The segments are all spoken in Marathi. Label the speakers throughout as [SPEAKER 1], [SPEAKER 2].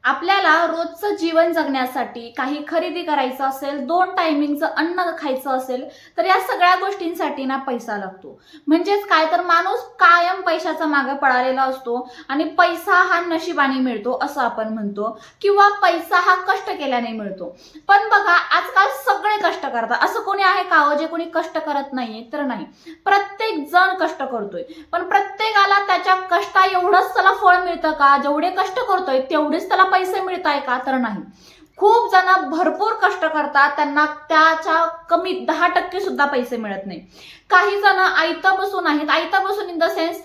[SPEAKER 1] आपल्याला रोजचं जीवन जगण्यासाठी काही खरेदी करायचं असेल, 2 टायमिंगचं अन्न खायचं असेल, तर या सगळ्या गोष्टींसाठी ना पैसा लागतो. म्हणजेच काय तर माणूस कायम पैशाचा मागे पळालेला असतो आणि पैसा हा नशिबाने मिळतो असं आपण म्हणतो किंवा पैसा हा कष्ट केल्याने मिळतो. पण बघा आजकाल सगळे कष्ट करतात. असं कोणी आहे का जे कोणी कष्ट करत नाहीये? तर नाही. प्रत्येक जण कष्ट करतोय. पण प्रत्येकाला त्याच्या कष्टा एवढंच त्याला फळ मिळतं का? जेवढे कष्ट करतोय तेवढेच त्याला पैसे मिळताय का? तर नाही. खूप जण भरपूर कष्ट करतात, त्यांना त्याच्या कमी 10% सुद्धा पैसे मिळत नाही. काही जण आयतं बसून आहेत. आयतं बसून इन द सेन्स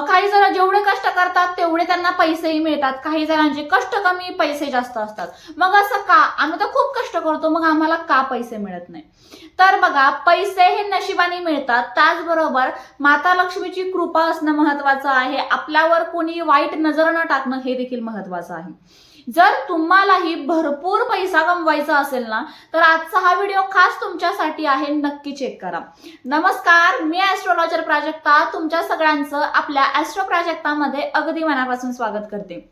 [SPEAKER 1] काही जण जेवढे कष्ट करतात तेवढे त्यांना पैसेही मिळतात. काही जणांचे कष्ट कमी, पैसे जास्त असतात. मग असं का? आम्ही तर खूप कष्ट करतो, मग आम्हाला का पैसे मिळत नाही? तर बघा, पैसे हे नशिबाने मिळतात. त्याचबरोबर माता लक्ष्मीची कृपा असणं महत्वाचं आहे. आपल्यावर कोणी वाईट नजर न टाकणं हे देखील महत्वाचं आहे. जर तुम्हालाही भरपूर पैसा कमवायचा असेल ना, तर आजचा हा व्हिडिओ खास तुमच्यासाठी आहे. नक्की चेक करा. नमस्कार, मी ॲस्ट्रोलॉजर प्राजक्ता तुमच्या सगळ्यांचं आपल्या ॲस्ट्रो प्राजक्तामध्ये अगदी मनापासून स्वागत करते.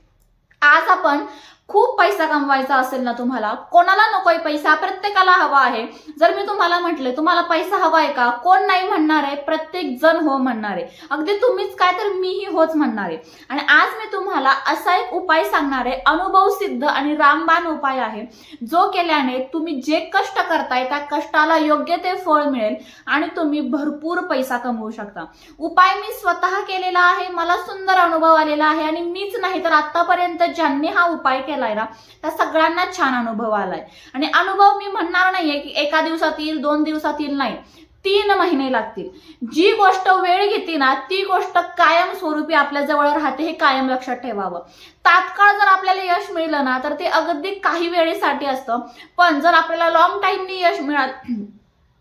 [SPEAKER 1] आज आपण खूप पैसा कमवायचा असेल ना, तुम्हाला कोणाला नकोय पैसा? प्रत्येकाला हवा आहे. जर मी तुम्हाला म्हटले तुम्हाला पैसा हवाय का? कोण नाही म्हणणार आहे? प्रत्येक जण हो म्हणणार आहे. अगदी तुम्हीच काय तर मीही होच म्हणणार आहे. आणि आज मी तुम्हाला असा एक उपाय सांगणार आहे, अनुभव सिद्ध आणि रामबाण उपाय आहे, जो केल्याने तुम्ही जे कष्ट करताय त्या कष्टाला योग्य ते फळ मिळेल आणि तुम्ही भरपूर पैसा कमवू शकता. उपाय मी स्वतः केलेला आहे, मला सुंदर अनुभव आलेला आहे आणि मीच नाही तर आतापर्यंत ज्यांनी हा उपाय केलाय ना त्या सगळ्यांना छान अनुभव आलाय. आणि अनुभव मी म्हणणार नाहीये की एका दिवसात येईल, 2 दिवसात येईल, नाही, 3 महिने लागतील. जी गोष्ट वेळ घेते ना ती गोष्ट कायम स्वरूपी आपल्या जवळ राहते, हे कायम लक्षात ठेवावं. तात्काळ जर आपल्याला यश मिळलं ना तर ते अगदी काही वेळेसाठी असतं. पण जर आपल्याला लॉंग टाइमनी यश मिळालं,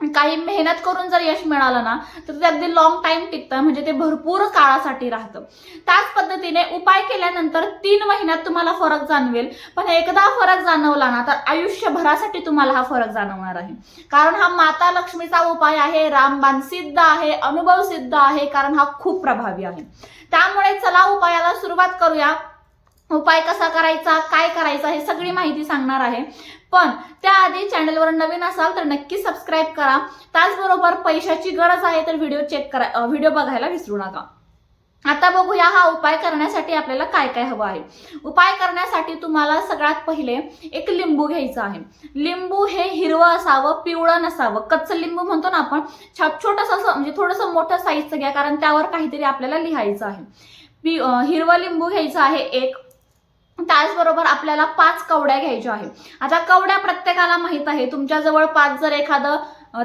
[SPEAKER 1] काही मेहनत करून जर यश मिळालं ना तर ते अगदी लॉंग टाइम टिकतं, म्हणजे ते भरपूर काळासाठी राहतं. त्याच पद्धतीने उपाय केल्यानंतर 3 महिन्यात तुम्हाला फरक जाणवेल. पण एकदा फरक जाणवला ना तर आयुष्यभरासाठी तुम्हाला हा फरक जाणवणार आहे. कारण हा माता लक्ष्मीचा उपाय आहे, रामबाण सिद्ध आहे, अनुभव सिद्ध आहे, कारण हा खूप प्रभावी आहे. त्यामुळे चला उपायाला सुरुवात करूया. उपाय कसा करायचा, काय करायचा हे सगळी माहिती सांगणार आहे. पण त्याआधी चॅनलवर नवीन असाल तर नक्की सबस्क्राईब करा. त्याचबरोबर पैशाची गरज आहे तर व्हिडिओ बघायला विसरू नका. आता बघूया हा उपाय करण्यासाठी आपल्याला काय काय हवं आहे. उपाय करण्यासाठी तुम्हाला सगळ्यात पहिले एक लिंबू घ्यायचं आहे. लिंबू हे हिरवं असावं, पिवळं नसावं. कच्चं लिंबू म्हणतो ना आपण, छोटंसं असं, म्हणजे थोडंसं मोठं साईजचं घ्या, कारण त्यावर काहीतरी आपल्याला लिहायचं आहे. हिरवं लिंबू घ्यायचं आहे एक. त्याचबरोबर आपल्याला 5 कवड्या घ्यायच्या आहे. आता कवड्या प्रत्येकाला माहित आहे. तुमच्याजवळ 5 जर एखादं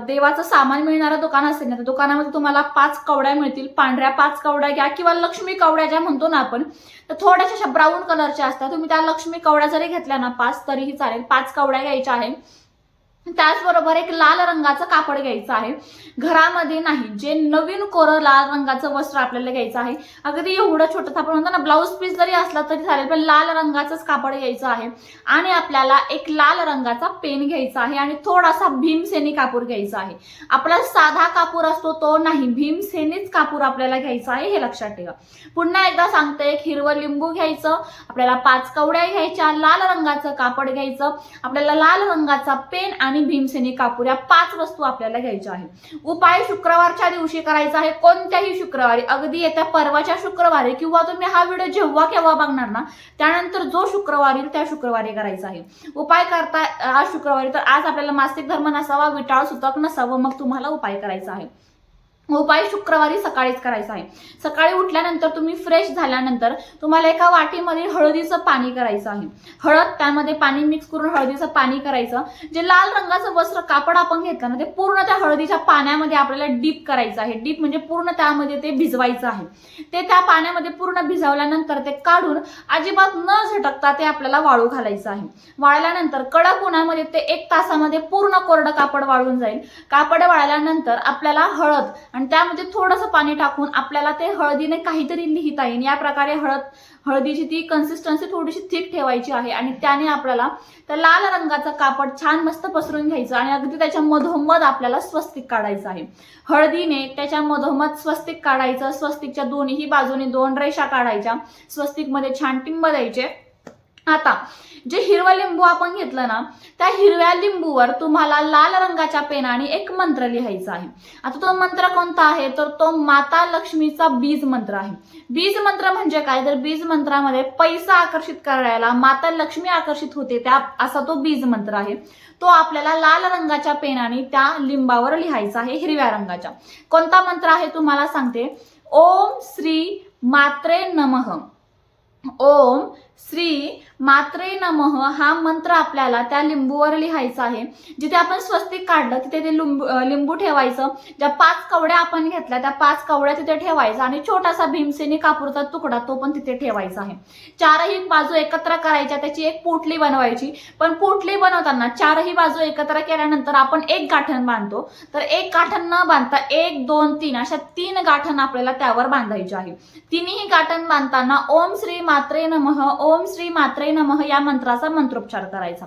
[SPEAKER 1] देवाचं सामान मिळणारं दुकान असेल ना, त्या दुकानामध्ये तुम्हाला 5 कवड्या मिळतील. पांढऱ्या 5 कवड्या घ्या किंवा लक्ष्मी कवड्या ज्या म्हणतो ना आपण, तर थोड्याशा ब्राऊन कलरच्या असतात. तुम्ही त्या लक्ष्मी कवड्या जरी घेतल्या ना 5 तरीही चालेल. 5 कवड्या घ्यायच्या आहे. त्याचबरोबर एक लाल रंगाचं कापड घ्यायचं आहे. घरामध्ये नाही, जे नवीन कोरं लाल रंगाचं वस्त्र आपल्याला घ्यायचं आहे. अगदी एवढं छोटं आपण म्हणतो ना, ब्लाऊज पीस जरी असला तरी चालेल, पण लाल रंगाचंच कापड घ्यायचं आहे. आणि आपल्याला एक लाल रंगाचा पेन घ्यायचा आहे आणि थोडासा भीमसेनी कापूर घ्यायचा आहे. आपला साधा कापूर असतो तो नाही, भीमसेनीच कापूर आपल्याला घ्यायचा आहे, हे लक्षात ठेवा. पुन्हा एकदा सांगते, एक हिरवं लिंबू घ्यायचं, आपल्याला 5 कवड्या घ्यायच्या, लाल रंगाचं कापड घ्यायचं, आपल्याला लाल रंगाचा पेन आणि भीमसेनी कापूर, या 5 वस्तू आपल्याला घ्यायच्या आहे. उपाय शुक्रवारच्या दिवशी करायचा आहे. कोणत्याही शुक्रवारी, अगदी येत्या परवाच्या शुक्रवारी, किंवा तुम्ही हा व्हिडिओ जेव्हा केव्हा बघणार ना त्यानंतर जो शुक्रवार येईल त्या शुक्रवारी करायचा आहे. उपाय करता आज शुक्रवारी, तर आज आपल्याला मासिक धर्म नसावा, विटाळ सुतक नसावं, मग तुम्हाला उपाय करायचा आहे. उपाय शुक्रवारी सकाळीच करायचा आहे. सकाळी उठल्यानंतर तुम्ही फ्रेश झाल्यानंतर तुम्हाला एका वाटीमध्ये हळदीचं पाणी करायचं आहे. हळद, त्यामध्ये पाणी मिक्स करून हळदीचं पाणी करायचं. जे लाल रंगाचं वस्त्र कापड आपण घेतलं ना ते पूर्ण त्या हळदीच्या पाण्यामध्ये आपल्याला डीप करायचं आहे. डीप म्हणजे पूर्ण त्यामध्ये ते भिजवायचं आहे. ते त्या पाण्यामध्ये पूर्ण भिजवल्यानंतर ते काढून अजिबात न झटकता ते आपल्याला वाळू घालायचं आहे. वाळल्यानंतर कडक उन्हामध्ये ते 1 तासामध्ये पूर्ण कोरडं कापड वाळून जाईल. कापड वाळल्यानंतर आपल्याला हळद आणि त्यामध्ये थोडंसं पाणी टाकून आपल्याला ते हळदीने काहीतरी लिहिता येईल. या प्रकारे हळदीची ती कन्सिस्टन्सी थोडीशी थिक ठेवायची आहे आणि त्याने आपल्याला त्या लाल रंगाचं कापड छान मस्त पसरून घ्यायचं आणि अगदी त्याच्या मधोमध आपल्याला स्वस्तिक काढायचं आहे. हळदीने त्याच्या मधोमध स्वस्तिक काढायचं. स्वस्तिकच्या दोन्ही बाजूने 2 रेषा काढायच्या. स्वस्तिक मध्ये छान टिंब द्यायचे आता जे हिरवं लिंबू आपण घेतलं ना, त्या हिरव्या लिंबूवर तुम्हाला लाल रंगाच्या पेनाने एक मंत्र लिहायचा आहे. आता तो मंत्र कोणता आहे, तर तो माता लक्ष्मीचा बीज मंत्र आहे. बीज मंत्र म्हणजे काय, तर बीज मंत्रामध्ये पैसा आकर्षित करायला माता लक्ष्मी आकर्षित होते त्या असा तो बीज मंत्र आहे. तो आपल्याला लाल रंगाच्या पेनाने त्या लिंबावर लिहायचा आहे, हिरव्या रंगाच्या. कोणता मंत्र आहे तुम्हाला सांगते. ओम श्री मात्रे नमः. ओम श्री मात्रे नमः हा मंत्र आपल्याला त्या लिंबूवर लिहायचा आहे. जिथे आपण स्वस्तिक काढलं तिथे ते लिंबू ठेवायचं. ज्या 5 कवड्या आपण घेतल्या त्या 5 कवड्या तिथे ठेवायचा आणि छोटासा भीमसेनी कापूरचा तुकडा तो पण तिथे ठेवायचा आहे. चारही बाजू एकत्र करायच्या, त्याची एक पोटली बनवायची. पण पोटली बनवताना चारही बाजू एकत्र केल्यानंतर आपण एक गाठण बांधतो, तर एक गाठण न बांधता 1 2 3 अशा 3 गाठण आपल्याला त्यावर बांधायची आहे. तिन्ही गाठण बांधताना ओम श्री मात्रे नमः, ओम श्री मात्रे नमः या मंत्राचा मंत्रोच्चार करायचा.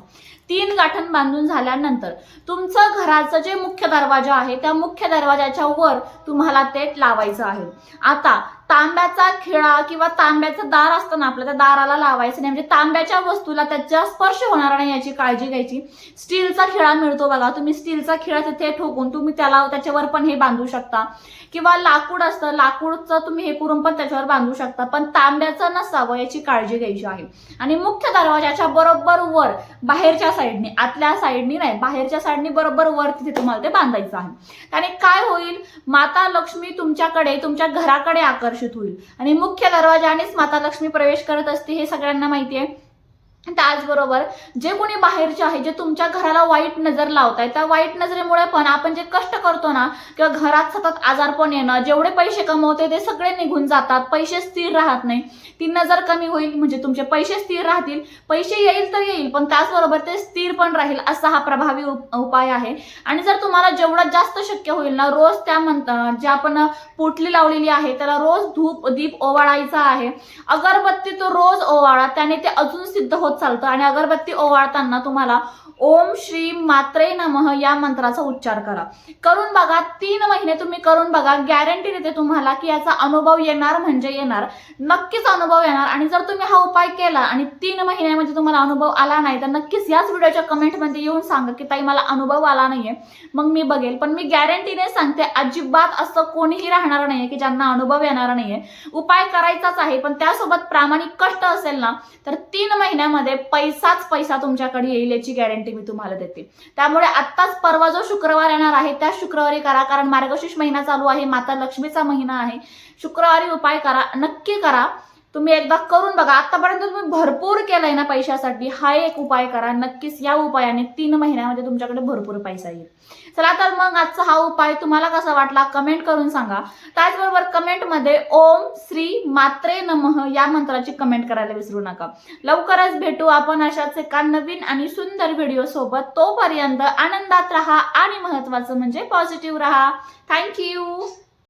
[SPEAKER 1] 3 गाठण बांधून झाल्यानंतर तुमचं घराचं जे मुख्य दरवाजा आहे त्या मुख्य दरवाजाच्या वर तुम्हाला ते लावायचं आहे. आता तांब्याचा खिळा किंवा तांब्याचं दार असतं ना आपलं, त्या दाराला लावायचं नाही. म्हणजे तांब्याच्या वस्तूला त्याचा स्पर्श होणार नाही याची काळजी घ्यायची. स्टीलचा खिळा मिळतो बघा, तुम्ही स्टीलचा खिळा तिथे ठोकून तुम्ही त्याच्यावर पण हे बांधू शकता. किंवा लाकूड असतं, लाकूडचं तुम्ही हे करून पण त्याच्यावर बांधू शकता. पण तांब्याचं नसावं याची काळजी घ्यायची आहे. आणि मुख्य दरवाजाच्या बरोबर वर बाहेरच्या साईडने, आतल्या साईडनी नाही, बाहेरच्या साईडनी बरोबर वर तिथे तुम्हाला ते बांधायचं आहे. त्याने काय होईल, माता लक्ष्मी तुमच्याकडे, तुमच्या घराकडे आकर्षित होईल. आणि मुख्य दरवाजानेच माता लक्ष्मी प्रवेश करत असते हे सगळ्यांना माहिती आहे. त्याचबरोबर जे कोणी बाहेरचे आहे, जे तुमच्या घराला वाईट नजर लावताय, त्या वाईट नजरेमुळे पण आपण जे कष्ट करतो ना, किंवा घरात सतत आजारपण येणं, जेवढे पैसे कमवते ते सगळे निघून जातात, पैसे स्थिर राहत नाही, ती नजर कमी होईल. म्हणजे तुमचे पैसे स्थिर राहतील, पैसे येईल तर येईल पण त्याचबरोबर ते स्थिर पण राहील, असा हा प्रभावी उपाय आहे. आणि जर तुम्हाला जेवढं जास्त शक्य होईल ना, रोज त्या जे आपण पोटली लावलेली आहे त्याला रोज धूप दीप ओवाळायचा आहे. अगरबत्ती तो रोज ओवाळा, त्याने ते अजून सिद्ध होत चालतं. आणि अगरबत्ती ओवाळताना तुम्हाला ओम श्री मात्रे नमः या मंत्राचा उच्चार करून बघा. 3 महिने तुम्ही करून बघा, गॅरंटी देते तुम्हाला की याचा अनुभव येणार म्हणजे येणार, नक्कीच अनुभव येणार. आणि जर तुम्ही हा उपाय केला आणि 3 महिन्यामध्ये तुम्हाला अनुभव आला नाही तर नक्कीच याच व्हिडिओच्या कमेंटमध्ये येऊन सांगा की ताई मला अनुभव आला नाहीये, मग मी बघेल. पण मी गॅरंटीने सांगते अजिबात असं कोणीही राहणार नाहीये की ज्यांना अनुभव येणार नाहीये. उपाय करायचाच आहे, पण त्यासोबत प्रामाणिक कष्ट असेल ना तर 3 महिन्यामध्ये पैसाच पैसा तुमच्याकडे येईल याची गॅरंटी मी तुम्हाला देते. त्यामुळे आत्ताच परवा जो शुक्रवार येणार आहे त्या शुक्रवारी करा, कारण मार्गशीर्ष महिना चालू आहे, माता लक्ष्मीचा महिना आहे. शुक्रवारी उपाय करा, नक्की करा. तुम्ही एकदा करून बघा. आतापर्यंत तुम्ही भरपूर केलंय ना पैशासाठी, हा एक उपाय करा. नक्कीच या उपायाने 3 महिन्यामध्ये तुमच्याकडे भरपूर पैसा येईल. चला तर मग आजचा हा उपाय तुम्हाला कसा वाटला कमेंट करून सांगा. त्याचबरोबर कमेंटमध्ये ओम श्री मात्रे नमः या मंत्राची कमेंट करायला विसरू नका. लवकरच भेटू आपण अशाच एका नवीन आणि सुंदर व्हिडिओ सोबत. तोपर्यंत आनंदात राहा आणि महत्त्वाचं म्हणजे पॉझिटिव्ह राहा. थँक्यू.